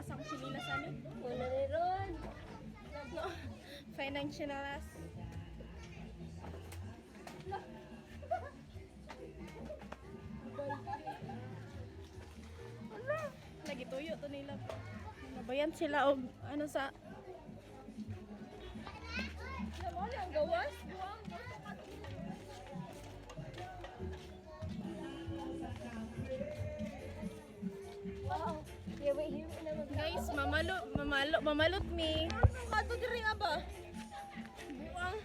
asang chinilas ani. Wala ni ron. No. Financialas. Lagi tuyo to nila. Nabayan sila og ano sa wala ang gawas. Wow. Yeah, wait, here na Guys, mamalot me. Kato diri aba. Buang.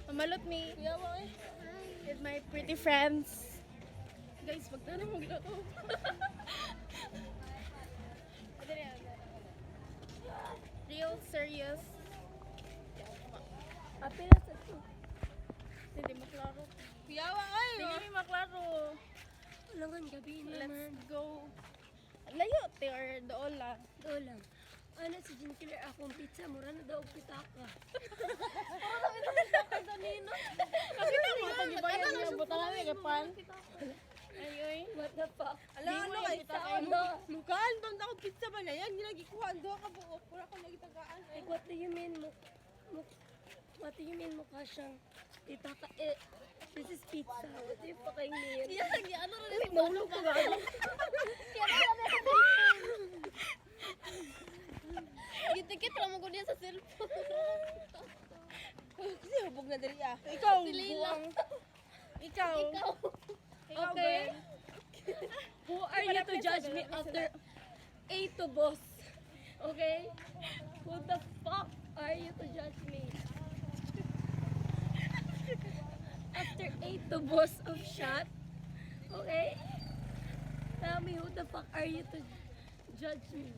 Mamalot me. Yawa eh. With my pretty friends. Guys, pagtanong mo gito. Real serious. Apila sa to. Hindi maklaro. Yawa ay. Hindi maklaro. Ulangan gabi naman. Let's go. Layo te or doola. Doon lang. Ano si Jean Killer akong pizza, mura na daw pitaka. Kasi na mo tong gibayan niya butangan ni kapan. Ayoy. What the fuck? Ala ano kay Pizza ando. Lukaan tong ako pizza ba na yan? Ginagikuha ando ka buok. Pura ko nagitagaan. Like, what do you mean what do you mean mukha siyang pitaka? Eh, this is pizza. What do you fucking mean? Iya lagi ano rin. Uy, mahulog ka gano'n. Gitikit ra mo ko diya sa cellphone. Kasi hubog na diri ah. Ikaw buang. Ikaw. Okay. Who are you to judge me after A to boss? Okay? Who the fuck are you to judge me? After A to boss of shot? Okay? Tell me who the fuck are you to judge me?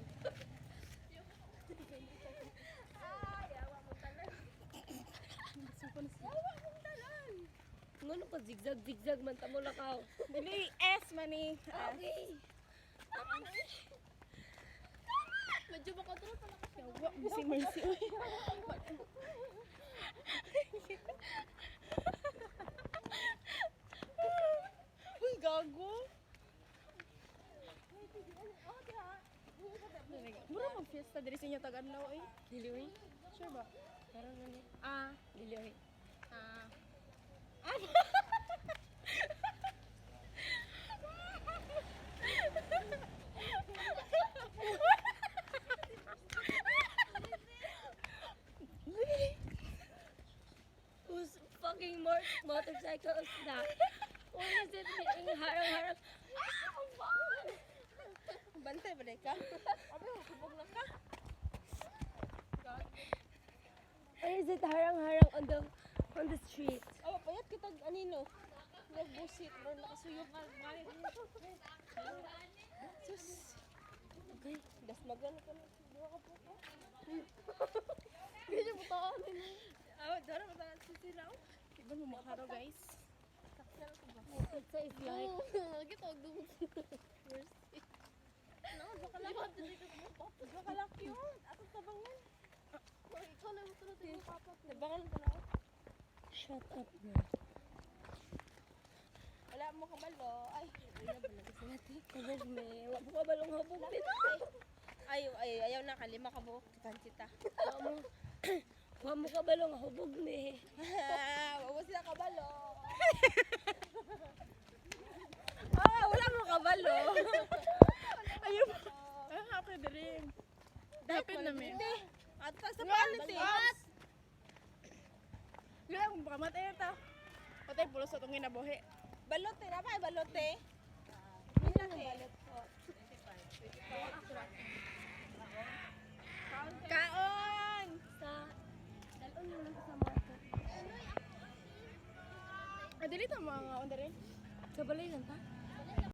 Ngano ka zigzag man tamo lakaw. Dili S mani. Okay. Medyo ba kontrol pala ka siya. Wa bising mercy. Uy gago. Mura mag fiesta diri sa inyo Taganlaw eh. Diliwi? Sure ba? Parang nani. Ah, Diliwi. ah. Whose fucking motorcycle is that? Or is it being harang-harang? Bantay ba ka? Abi hubog lang ka. Or is it harang-harang on the street? Oh, payat kita anino. Nagbusit or nakasuyok ka. Sus. Okay. Das magano ka na. Duha ka po ko. Hindi mo taon din. Ah, dara mo taon si sila. Iban mo makaro guys. Sakyal ko ba? Pizza is like... Lagi tawag doon. Mercy. No, baka lang. Baka lang yun. Atong tabangan. Ikaw na mo tulad yung papa. Tabangan ko na. Shut up, bro. Wala mo kabalo. Ay, wala ba lagi sa natin? Kabog me. Wala po ka balong habog din. Ayaw na kalima ka buhok. Kita. Wala mo ka balong habog me. Wawa sila kabalo. Wala mo kabalo. Ayaw mo. Ako din. Dapat namin. At sa palit eh. Gaya kung baka matay ito. Patay pulos sa itong ginabuhi. Balote na ba? Balote? Balot po. Kaon! Sa... Dalon mo lang sa market. Dili ito mga onda rin. Sa balay lang ta?